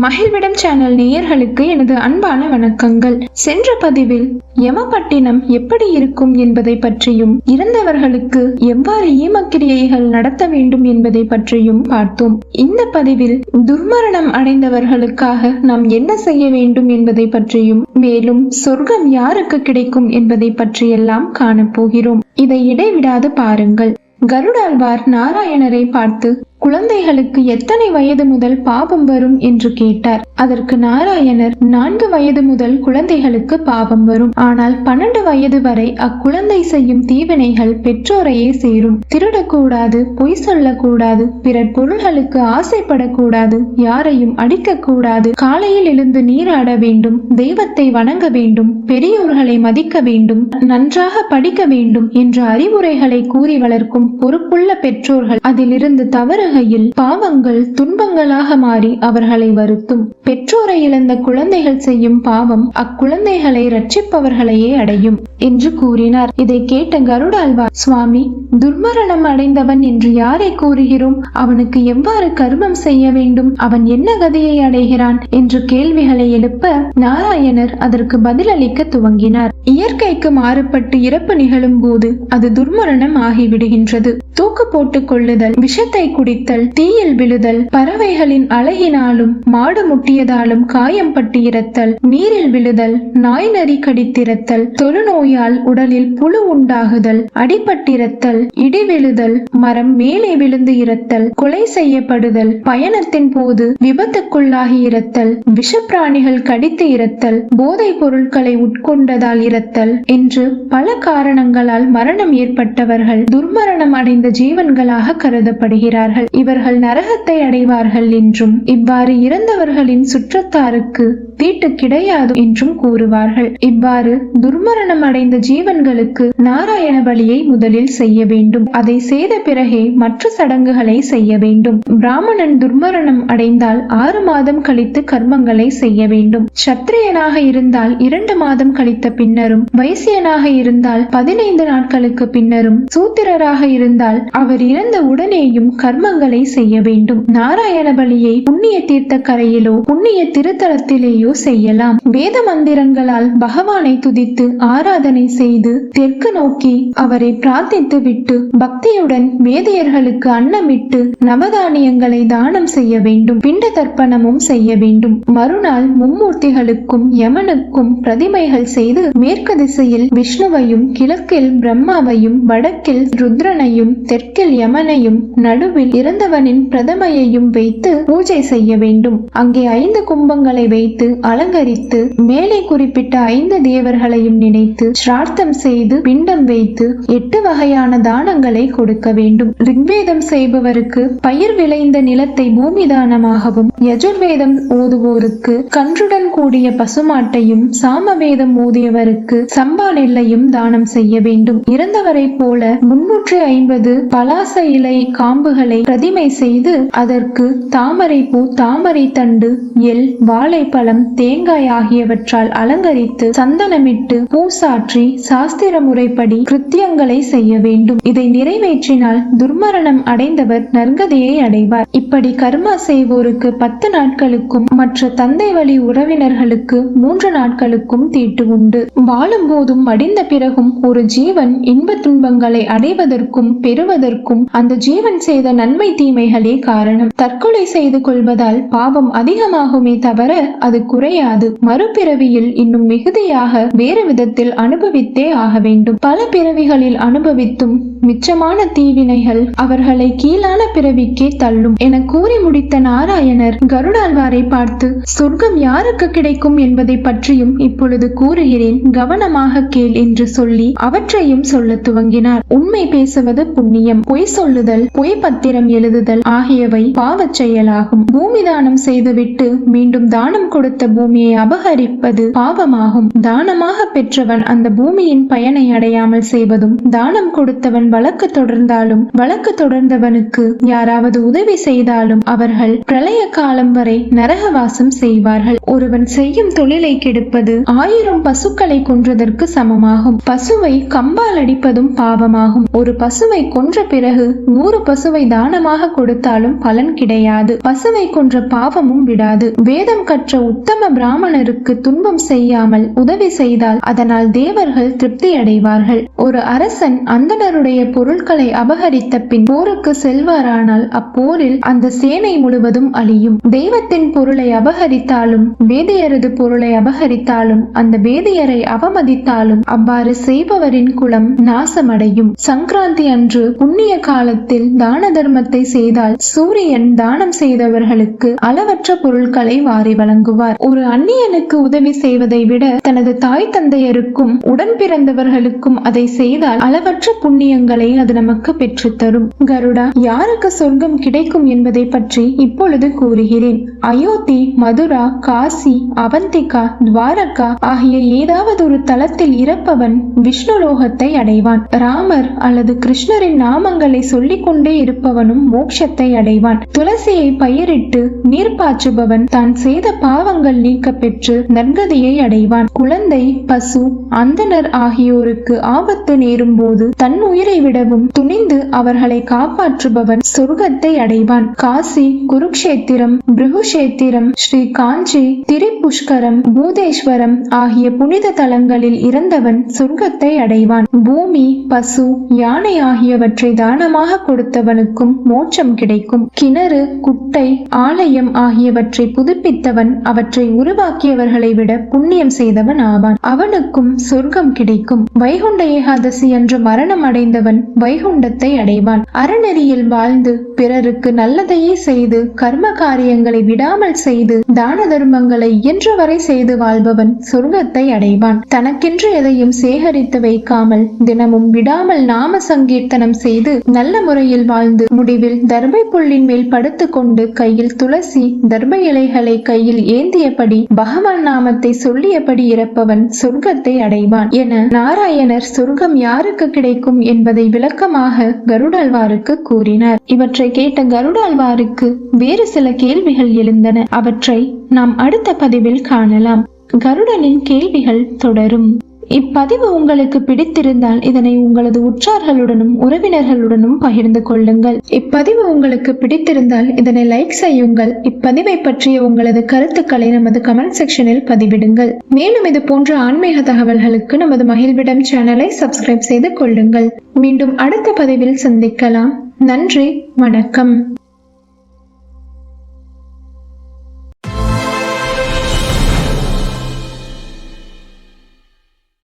மகிழ்விடம் channel நேயர்களுக்கு எனது அன்பான வணக்கங்கள். சென்ற பதிவில் யமபட்டினம் எப்படி இருக்கும் என்பதை பற்றியும் இறந்தவர்களுக்கு எவ்வாறு ஈமக்கிரியைகள் நடத்த வேண்டும் என்பதை பற்றியும் பார்த்தோம். இந்த பதிவில் துர்மரணம் அடைந்தவர்களுக்காக நாம் என்ன செய்ய வேண்டும் என்பதை பற்றியும் மேலும் சொர்க்கம் யாருக்கு கிடைக்கும் என்பதை பற்றியெல்லாம் காணப்போகிறோம். இதை இடைவிடாது பாருங்கள். கருடாழ்வார் நாராயணரை பார்த்து குழந்தைகளுக்கு எத்தனை வயது முதல் பாவம் வரும் என்று கேட்டார். அதற்கு நாராயணர் 4 வயது முதல் குழந்தைகளுக்கு பாவம் வரும். ஆனால் 12 வயது வரை அக்குழந்தை செய்யும் தீவினைகள் பெற்றோரையே சேரும். திருடக்கூடாது, பொய் சொல்லக்கூடாது, பிறர் பொருள்களுக்கு ஆசைப்படக்கூடாது, யாரையும் அடிக்கக்கூடாது, காலையில் எழுந்து நீராட வேண்டும், தெய்வத்தை வணங்க வேண்டும், பெரியோர்களை மதிக்க வேண்டும், நன்றாக படிக்க வேண்டும் என்ற அறிவுரைகளை கூறி வளர்க்கும் பொறுப்புள்ள பெற்றோர்கள் அதிலிருந்து தவறு பாவங்கள் துன்பங்களாக மாறி அவர்களை வருத்தும். பெற்றோரை இழந்த குழந்தைகள் செய்யும் பாவம் அக்குழந்தைகளை ரட்சிப்பவர்களையே அடையும் என்று கூறினார். இதை கேட்ட கருடாழ்வார், சுவாமி, துர்மரணம் அடைந்தவன் என்று யாரை கூறுகிறோம்? அவனுக்கு எவ்வாறு கர்மம் செய்ய வேண்டும்? அவன் என்ன கதியை அடைகிறான் என்று கேள்விகளை எழுப்ப நாராயணர் அதற்கு பதிலளிக்க துவங்கினார். இயற்கைக்கு மாறுபட்டு இறப்பு நிகழும் போது அது துர்மரணம் ஆகிவிடுகின்றது. தூக்கு போட்டுக் கொள்ளுதல், விஷத்தை குடித்தல், தீயில் விழுதல், பறவைகளின் அழகினாலும் மாடு முட்டியதாலும் காயம் பட்டு இறத்தல், நீரில் விழுதல், நாய் நரி கடித்திறத்தல், தொழுநோயால் உடலில் புழு உண்டாகுதல், அடிபட்டிறத்தல், இடி விழுதல், மரம் மேலே விழுந்து இறத்தல், கொலை செய்யப்படுதல், பயணத்தின் போது விபத்துக்குள்ளாகி இறத்தல், விஷப்பிராணிகள் கடித்து இறத்தல், போதைப் பொருட்களை உட்கொண்டதால் இறத்தல் என்று பல காரணங்களால் மரணம் ஏற்பட்டவர்கள் துர்மரணம் அடைந்த ஜீவன்களாக கருதப்படுகிறார்கள். இவர்கள் நரகத்தை அடைவார்கள் என்றும் இவ்வாறு இறந்தவர்களின் சுற்றத்தாருக்கு தீட்டு கிடையாது என்றும் கூறுவார்கள். இவ்வாறு துர்மரணம் அடைந்த ஜீவன்களுக்கு நாராயண பலியை முதலில் செய்ய வேண்டும். அதை செய்த பிறகே மற்ற சடங்குகளை செய்ய வேண்டும். பிராமணன் துர்மரணம் அடைந்தால் 6 மாதம் கழித்து கர்மங்களை செய்ய வேண்டும். சத்திரியனாக இருந்தால் 2 மாதம் கழித்த பின்னரும், வைசியனாக இருந்தால் 15 நாட்களுக்கு பின்னரும், சூத்திரராக இருந்தால் அவர் இறந்த உடனேயும் கர்மங்களை செய்ய வேண்டும். நாராயண பலியை புண்ணிய தீர்த்த கரையிலோ புண்ணிய திருத்தலத்திலேயோ செய்யலாம். வேத மந்திரங்களால் பகவானை துதித்து ஆராதனை செய்து தெற்கு நோக்கி அவரை பிரார்த்தித்து விட்டு பக்தியுடன் வேதியர்களுக்கு அன்னமிட்டு நவதானியங்களை தானம் செய்ய வேண்டும். பிண்ட தர்ப்பணமும் செய்ய வேண்டும். மறுநாள் மும்மூர்த்திகளுக்கும் யமனுக்கும் பிரதிமைகள் செய்து மேற்கு திசையில் விஷ்ணுவையும், கிழக்கில் பிரம்மாவையும், வடக்கில் ருத்ரனையும், தெற்கில் யமனையும், நடுவில் இறந்தவனின் பிரதமையையும் வைத்து பூஜை செய்ய வேண்டும். அங்கே 5 கும்பங்களை வைத்து அலங்கரித்து மேலே குறிப்பிட்ட 5 தேவர்களையும் நினைத்து ஸ்ரார்த்தம் செய்து பிண்டம் வைத்து 8 வகையான தானங்களை கொடுக்க வேண்டும். ரிக்வேதம் செய்பவருக்கு பயிர் விளைந்த நிலத்தை பூமி தானமாகவும், யஜுர்வேதம் ஓதுவோருக்கு கன்றுடன் கூடிய பசுமாட்டையும், சாமவேதம் ஓதியவருக்கு சம்பா நெல்லையும் தானம் செய்ய வேண்டும். இறந்தவரை போல 350 பலாச இலை காம்புகளை பிரதிமை செய்து அதற்கு தாமரை பூ, தாமரை தண்டு, எல், வாழைப்பழம், தேங்காய் ஆகியவற்றால் அலங்கரித்து சந்தனமிட்டு பூசாற்றி சாஸ்திர முறைப்படி கிருத்தியங்களை செய்ய வேண்டும். இதை நிறைவேற்றினால் துர்மரணம் அடைந்தவர் நற்கதியை அடைவார். இப்படி கர்மா செய்வோருக்கு 10 நாட்களுக்கும் மற்ற தந்தை வழி உறவினர்களுக்கு 3 நாட்களுக்கும் தீட்டு உண்டு. வாழும் போதும் மடிந்த பிறகும் ஒரு ஜீவன் இன்ப துன்பங்களை அடைவதற்கும் பெறுவதற்கும் அந்த ஜீவன் செய்த நன்மை தீமைகளே காரணம். தற்கொலை செய்து கொள்வதால் பாவம் அதிகமாகுமே தவிர அது குறையாது. மறுபிறவியில் இன்னும் மிகுதியாக வேறு விதத்தில் அனுபவித்தே ஆக வேண்டும். பல பிறவிகளில் அனுபவித்தும் மிச்சமான தீவினைகள் அவர்களை கீழான பிறவிக்கே தள்ளும் என கூறி முடித்த நாராயணர் கருடாழ்வாரை பார்த்து, சொர்க்கம் யாருக்கு கிடைக்கும் என்பதை பற்றியும் இப்பொழுது கூறுகிறேன், கவனமாக கேள் என்று சொல்லி அவற்றையும் சொல்ல துவங்கினார். உண்மை பேசுவது புண்ணியம், பொய் சொல்லுதல், பொய் பத்திரம் எழுதுதல் ஆகியவை பாவச் செயலாகும். பூமி தானம் செய்துவிட்டு மீண்டும் தானம் கொடுத்த கொடுத்த பூமியை அபகரிப்பது பாவமாகும். தானமாக பெற்றவன் அந்த பூமியின் பயனை அடையாமல் செய்வதும், தானம் கொடுத்தவன் வழக்கு தொடர்ந்தாலும் வழக்கு தொடர்ந்தவனுக்கு யாராவது உதவி செய்தாலும் அவர்கள் பிரளய காலம் வரை நரகவாசம் செய்வார்கள். ஒருவன் செய்யும் தொழிலை கெடுப்பது 1000 பசுக்களை கொன்றதற்கு சமமாகும். பசுவை கம்பால் அடிப்பதும் பாவமாகும். ஒரு பசுவை கொன்ற பிறகு 100 பசுவை தானமாக கொடுத்தாலும் பலன் கிடையாது. பசுவை கொன்ற பாவமும் விடாது. வேதம் கற்ற உத்தம பிராமணருக்கு துன்பம் செய்யாமல் உதவி செய்தால் அதனால் தேவர்கள் திருப்தி அடைவார்கள். ஒரு அரசன் அந்தணருடைய பொருட்களை அபகரித்த பின் போருக்கு செல்வாரானால் அப்போரில் அந்த சேனை முழுவதும் அழியும். தெய்வத்தின் பொருளை அபகரித்தாலும் வேதியரது பொருளை அபகரித்தாலும் அந்த வேதியரை அவமதித்தாலும் அவ்வாறு செய்பவரின் குலம் நாசமடையும். சங்கராந்தி அன்று புண்ணிய காலத்தில் தான தர்மத்தை செய்தால் சூரியன் தானம் செய்தவர்களுக்கு அளவற்ற பொருட்களை வாரி வழங்குவார். ஒரு அந்நியனுக்கு உதவி செய்வதை விட தனது தாய் தந்தையருக்கும் உடன் பிறந்தவர்களுக்கும் அதை செய்தால் அளவற்ற புண்ணியங்களை அது நமக்கு பெற்றுத்தரும். கருடா, யாருக்கு சொர்க்கம் கிடைக்கும் என்பதை பற்றி இப்பொழுது கூறுகிறேன். அயோத்தி, மதுரா, காசி, அவந்திகா, துவாரகா ஆகிய ஏதாவது ஒரு தலத்தில் இறப்பவன் விஷ்ணுலோகத்தை அடைவான். ராமர் அல்லது கிருஷ்ணரின் நாமங்களை சொல்லிக் கொண்டே இருப்பவனும் மோட்சத்தை அடைவான். துளசியை பயிரிட்டு நீர் பாய்ச்சுபவன் தான் செய்த பாவங்கள் நீக்க பெற்று நற்கதியை அடைவான். குழந்தை, பசு, அந்தனர் ஆகியோருக்கு ஆபத்து நேரும் போது தன் உயிரை விடவும் துணிந்து அவர்களை காப்பாற்றுபவன் சொர்க்கத்தை அடைவான். காசி, குருக்ஷேத்திரம், பிருகுஷேத்திரம், ஸ்ரீ காஞ்சி, திரிபுஷ்கரம், பூதேஸ்வரம் ஆகிய புனித தலங்களில் இறந்தவன் சொர்க்கத்தை அடைவான். பூமி, பசு, யானை ஆகியவற்றை தானமாக கொடுத்தவனுக்கும் மோட்சம் கிடைக்கும். கிணறு, குட்டை, ஆலயம் ஆகியவற்றை புதுப்பித்தவன் அவற்றை உருவாக்கியவர்களை விட புண்ணியம் செய்தவன் ஆவான். அவனுக்கும் சொர்க்கம் கிடைக்கும். வைகுண்ட ஏகாதசி அன்று மரணம் அடைந்தவன் வைகுண்டத்தை அடைவான். அறநெறியில் வாழ்ந்து பிறருக்கு நல்லதையே செய்து கர்ம காரியங்களை விடாமல் செய்து தான தர்மங்களை இயன்றவரை செய்து வாழ்பவன் சொர்க்கத்தை அடைவான். தனக்கென்று எதையும் சேகரித்து வைக்காமல் தினமும் விடாமல் நாம சங்கீர்த்தனம் செய்து நல்ல முறையில் வாழ்ந்து முடிவில் தர்பை புல்லின் மேல் படுத்துக் கொண்டு கையில் துளசி, தர்பை இலைகளை கையில் ஏந்தியபடி பகவான் நாமத்தை சொல்லியபடி இறப்பவன் சொர்க்கத்தை அடைவான் என நாராயணர் சொர்க்கம் யாருக்கு கிடைக்கும் என்பதை விளக்கமாக கருடாழ்வாருக்கு கூறினார். இவற்றை கேட்ட கருடாழ்வாருக்கு வேறு சில கேள்விகள் எழுந்தன. அவற்றை நாம் அடுத்த பதிவில் காணலாம். கருடனின் கேள்விகள் தொடரும். இப்பதிவு உங்களுக்கு பிடித்திருந்தால் இதனை உங்களது உற்றார்களுடனும் உறவினர்களுடனும் பகிர்ந்து கொள்ளுங்கள். இப்பதிவு உங்களுக்கு பிடித்திருந்தால் இதனை லைக் செய்யுங்கள். இப்பதிவை பற்றிய உங்களது கருத்துக்களை நமது கமெண்ட் செக்ஷனில் பதிவிடுங்கள். மேலும் இது போன்ற ஆன்மீக தகவல்களுக்கு நமது மகிழ்விடம் சேனலை சப்ஸ்கிரைப் செய்து கொள்ளுங்கள். மீண்டும் அடுத்த பதிவில் சந்திக்கலாம். நன்றி, வணக்கம்.